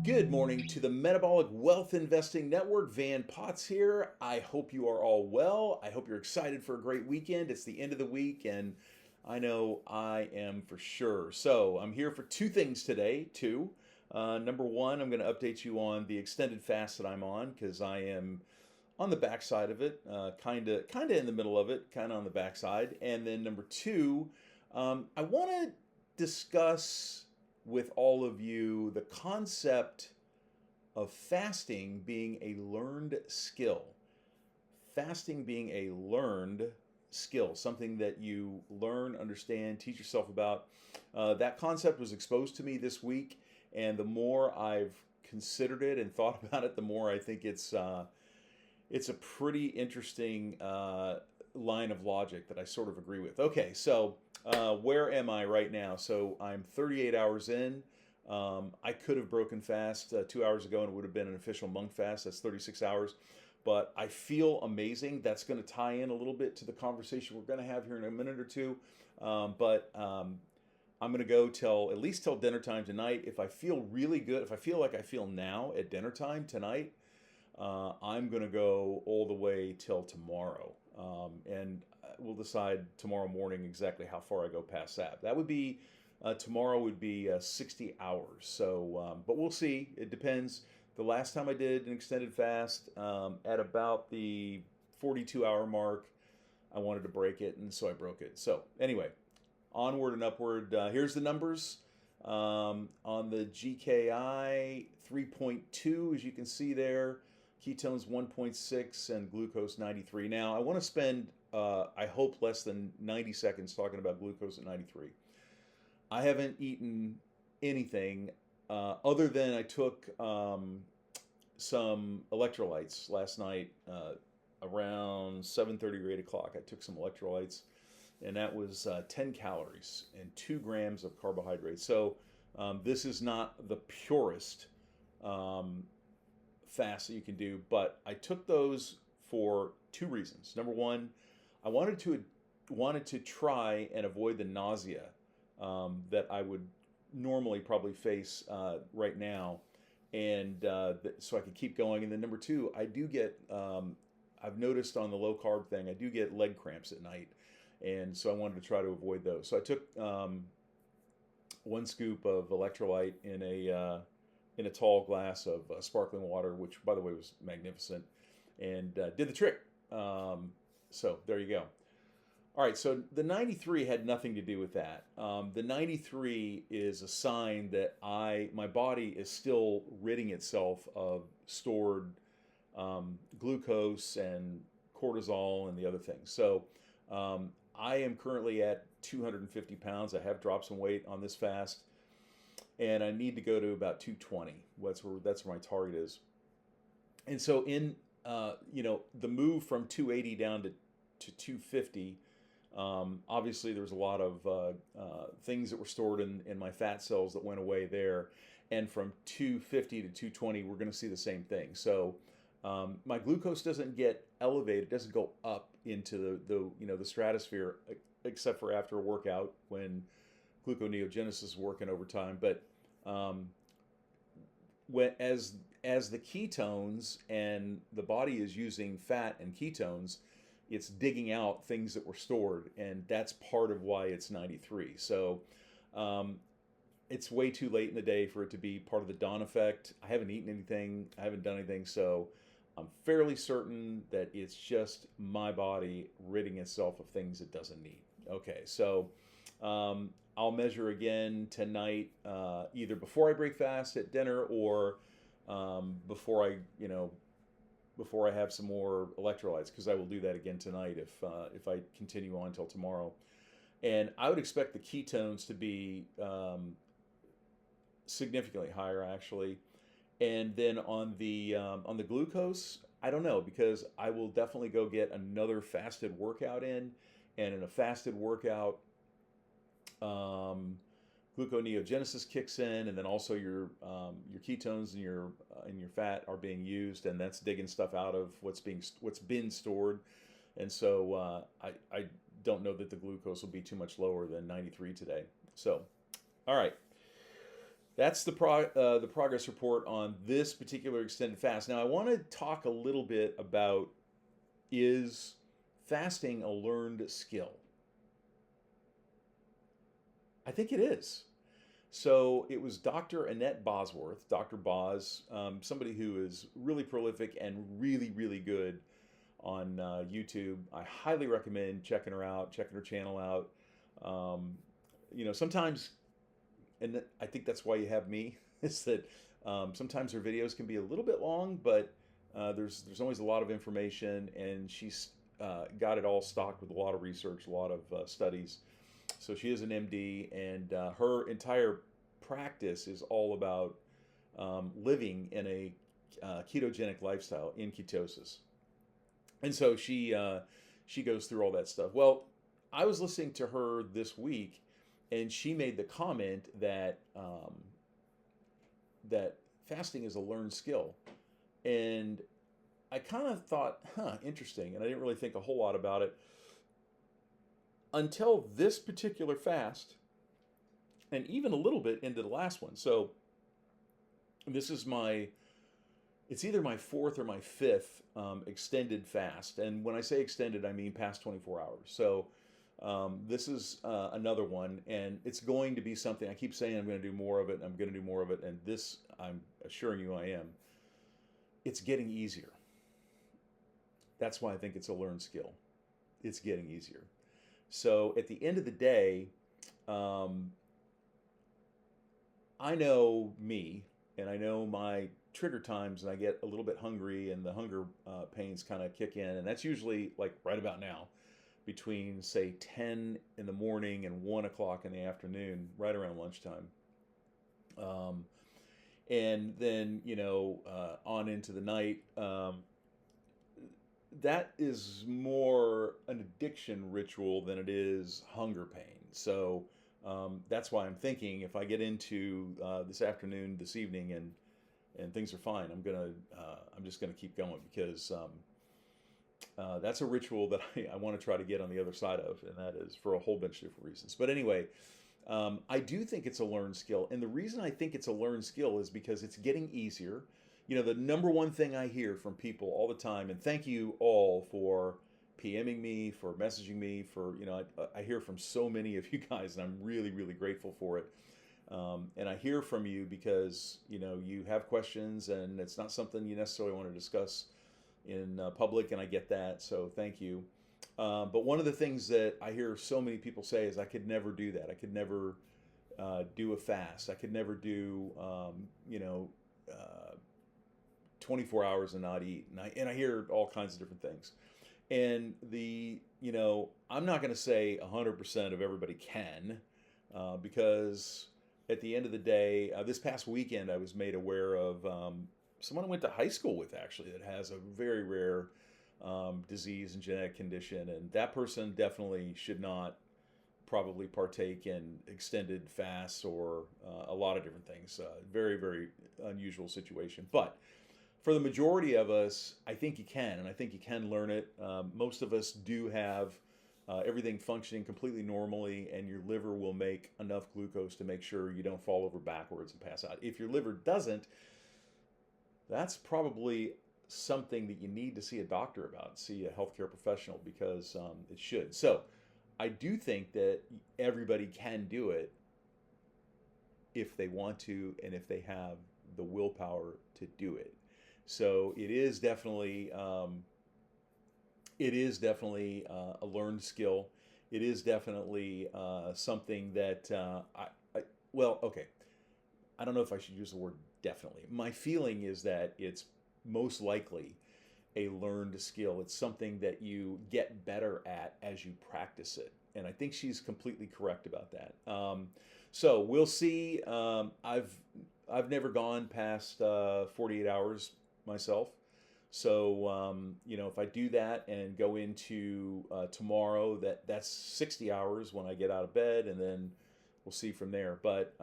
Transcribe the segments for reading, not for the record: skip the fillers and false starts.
Good morning to the Metabolic Wealth Investing Network. Van Potts here. I hope you are all well. I hope you're excited for a great weekend. It's the end of the week, and I know I am for sure. So, I'm here for two things today. Number one, I'm going to update you on the extended fast that I'm on because I am on the backside of it, kind of in the middle of it, kind of on the backside. And then number two, I want to discuss with all of you the concept of fasting being a learned skill. Fasting being a learned skill, something that you learn, understand, teach yourself about. That concept was exposed to me this week, and the more I've considered it and thought about it, the more I think it's a pretty interesting line of logic that I sort of agree with. Okay, so where am I right now? So I'm 38 hours in. I could have broken fast 2 hours ago and it would have been an official monk fast. That's 36 hours. But I feel amazing. That's going to tie in a little bit to the conversation we're going to have here in a minute or two. But I'm going to go till at least till dinner time tonight. If I feel really good, if I feel like I feel now at dinner time tonight, I'm going to go all the way till tomorrow. And we'll decide tomorrow morning exactly how far I go past that. That would be, tomorrow would be 60 hours. So, but we'll see. It depends. The last time I did an extended fast, at about the 42-hour mark, I wanted to break it, and so I broke it. So, anyway, onward and upward. Here's the numbers. On the GKI 3.2, as you can see there, ketones 1.6, and glucose 93. Now, I want to spend, I hope, less than 90 seconds talking about glucose at 93. I haven't eaten anything other than I took some electrolytes last night around 7:30 or 8 o'clock. I took some electrolytes, and that was 10 calories and 2 grams of carbohydrates. So this is not the purest fast that you can do, but I took those for two reasons. Number one, I wanted to try and avoid the nausea that I would normally probably face right now, and so I could keep going. And then number two, I do get I've noticed on the low carb thing, I do get leg cramps at night, and so I wanted to try to avoid those. So I took one scoop of electrolyte in a tall glass of sparkling water, which by the way was magnificent, and did the trick. So there you go. All right, so the 93 had nothing to do with that. The 93 is a sign that my body is still ridding itself of stored glucose and cortisol and the other things. So I am currently at 250 pounds. I have dropped some weight on this fast, and I need to go to about 220. That's where my target is. And so in the move from 280 down to 250. Obviously, there was a lot of things that were stored in my fat cells that went away there. And from 250 to 220, we're going to see the same thing. So my glucose doesn't get elevated, doesn't go up into the stratosphere, except for after a workout when gluconeogenesis is working overtime. But as the ketones and the body is using fat and ketones, it's digging out things that were stored, and that's part of why it's 93. So it's way too late in the day for it to be part of the dawn effect. I haven't eaten anything, I haven't done anything, so I'm fairly certain that it's just my body ridding itself of things it doesn't need. Okay, so I'll measure again tonight, either before I break fast at dinner or before I have some more electrolytes, because I will do that again tonight if I continue on till tomorrow. And I would expect the ketones to be significantly higher, actually. And then on the glucose, I don't know, because I will definitely go get another fasted workout in, and in a fasted workout, gluconeogenesis kicks in, and then also your ketones and your fat are being used, and that's digging stuff out of what's been stored. And so I don't know that the glucose will be too much lower than 93 today. So, all right. that's the progress report on this particular extended fast. Now, I want to talk a little bit about, is fasting a learned skill? I think it is. So it was Dr. Annette Bosworth, Dr. Boz, somebody who is really prolific and really, really good on YouTube. I highly recommend checking her out, checking her channel out. Um, Sometimes, and I think that's why you have me, is that sometimes her videos can be a little bit long, but there's always a lot of information, and she's got it all stocked with a lot of research, a lot of studies. So she is an MD, and her entire practice is all about living in a ketogenic lifestyle in ketosis. And so she goes through all that stuff. Well, I was listening to her this week, and she made the comment that that fasting is a learned skill, and I kind of thought, interesting, and I didn't really think a whole lot about it until this particular fast, and even a little bit into the last one. So this is it's either my fourth or my fifth extended fast. And when I say extended, I mean past 24 hours. So this is another one, and it's going to be something. I keep saying I'm going to do more of it, and I'm going to do more of it, and this, I'm assuring you I am. It's getting easier. That's why I think it's a learned skill. It's getting easier. So at the end of the day, I know me, and I know my trigger times, and I get a little bit hungry, and the hunger pains kind of kick in, and that's usually like right about now, between say 10 in the morning and 1 o'clock in the afternoon, right around lunchtime. And then on into the night. That is more an addiction ritual than it is hunger pain. So that's why I'm thinking, if I get into this afternoon, this evening, and things are fine, I'm just gonna keep going, because that's a ritual that I want to try to get on the other side of, and that is for a whole bunch of different reasons. But anyway, I do think it's a learned skill, and the reason I think it's a learned skill is because it's getting easier. The number one thing I hear from people all the time, and thank you all for PMing me, for messaging me, I hear from so many of you guys, and I'm really, really grateful for it. And I hear from you because, you have questions, and it's not something you necessarily want to discuss in public, and I get that, so thank you. But one of the things that I hear so many people say is, I could never do that. I could never do a fast. I could never do, 24 hours and not eat. And I hear all kinds of different things. And I'm not going to say 100% of everybody can, because at the end of the day, this past weekend, I was made aware of someone I went to high school with, actually, that has a very rare disease and genetic condition. And that person definitely should not probably partake in extended fasts or a lot of different things. Very, very unusual situation. But for the majority of us, I think you can, and I think you can learn it. Most of us do have everything functioning completely normally, and your liver will make enough glucose to make sure you don't fall over backwards and pass out. If your liver doesn't, that's probably something that you need to see a doctor about, see a healthcare professional, because it should. So I do think that everybody can do it if they want to, and if they have the willpower to do it. So it is definitely a learned skill. It is definitely something that okay. I don't know if I should use the word definitely. My feeling is that it's most likely a learned skill. It's something that you get better at as you practice it. And I think she's completely correct about that. So we'll see. I've never gone past 48 hours myself. So if I do that and go into tomorrow, that's 60 hours when I get out of bed, and then we'll see from there. But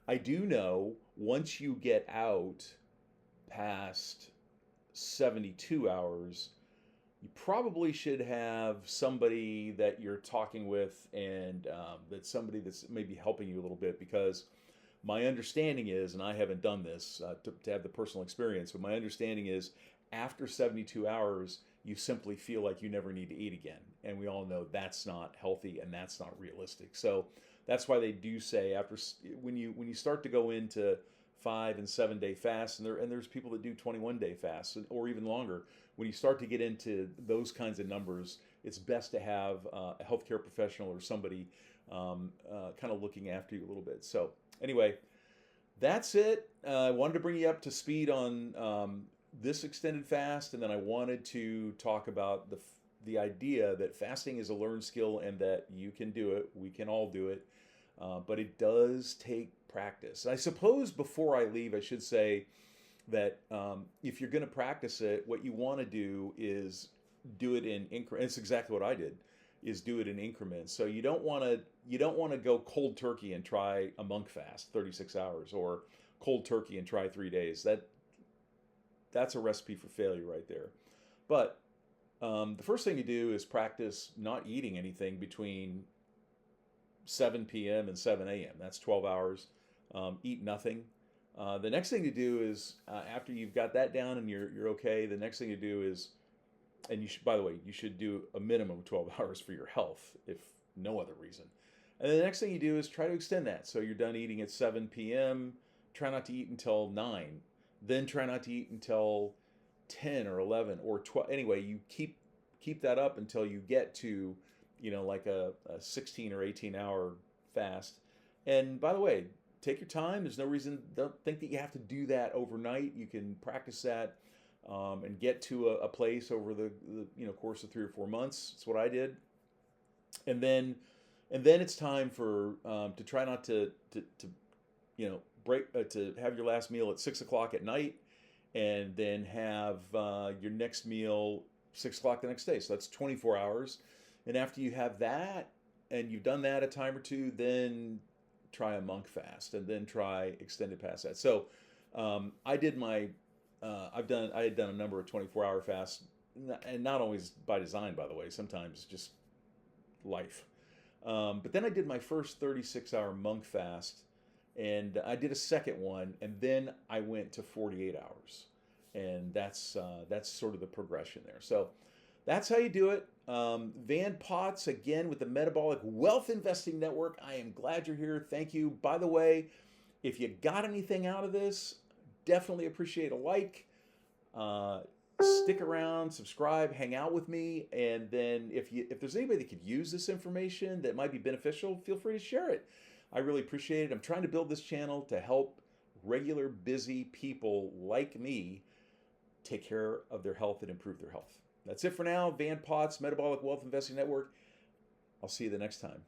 I do know, once you get out past 72 hours, you probably should have somebody that you're talking with, and that's somebody that's maybe helping you a little bit, because My understanding is, and I haven't done this to have the personal experience, but my understanding is after 72 hours, you simply feel like you never need to eat again. And we all know that's not healthy and that's not realistic. So that's why they do say after when you start to go into 5 and 7 day fasts, and there's people that do 21-day fasts or even longer. When you start to get into those kinds of numbers, it's best to have a healthcare professional or somebody kind of looking after you a little bit. So anyway, that's it. I wanted to bring you up to speed on this extended fast, and then I wanted to talk about the idea that fasting is a learned skill and that you can do it. We can all do it, but it does take practice. I suppose before I leave, I should say that if you're going to practice it, what you want to do is do it in increments. It's exactly what I did. Is do it in increments. So you don't want to go cold turkey and try a monk fast 36 hours or cold turkey and try 3 days. That's a recipe for failure right there. But the first thing you do is practice not eating anything between 7 p.m. and 7 a.m. That's 12 hours. Eat nothing. The next thing to do is after you've got that down and you're okay. The next thing to do is, and you should, by the way, you should do a minimum of 12 hours for your health, if no other reason. And then the next thing you do is try to extend that. So you're done eating at 7 p.m. Try not to eat until 9. Then try not to eat until 10 or 11 or 12. Anyway, you keep that up until you get to, like a 16 or 18 hour fast. And by the way, take your time. There's no reason, don't think that you have to do that overnight. You can practice that and get to a place over the course of 3 or 4 months. That's what I did. And then it's time for to try not to break to have your last meal at 6 o'clock at night, and then have your next meal 6 o'clock the next day. So that's 24 hours. And after you have that and you've done that a time or two, then try a monk fast, and then try extended past that. So I did my I had done a number of 24-hour fasts, and not always by design, by the way. Sometimes just life. But then I did my first 36-hour monk fast, and I did a second one, and then I went to 48 hours, and that's sort of the progression there. So that's how you do it. Van Potts, again, with the Metabolic Wealth Investing Network. I am glad you're here. Thank you. By the way, if you got anything out of this, definitely appreciate a like. Stick around, subscribe, hang out with me, and then if there's anybody that could use this information that might be beneficial, feel free to share it. I really appreciate it. I'm trying to build this channel to help regular, busy people like me take care of their health and improve their health. That's it for now. Van Potts, Metabolic Wealth Investing Network. I'll see you the next time.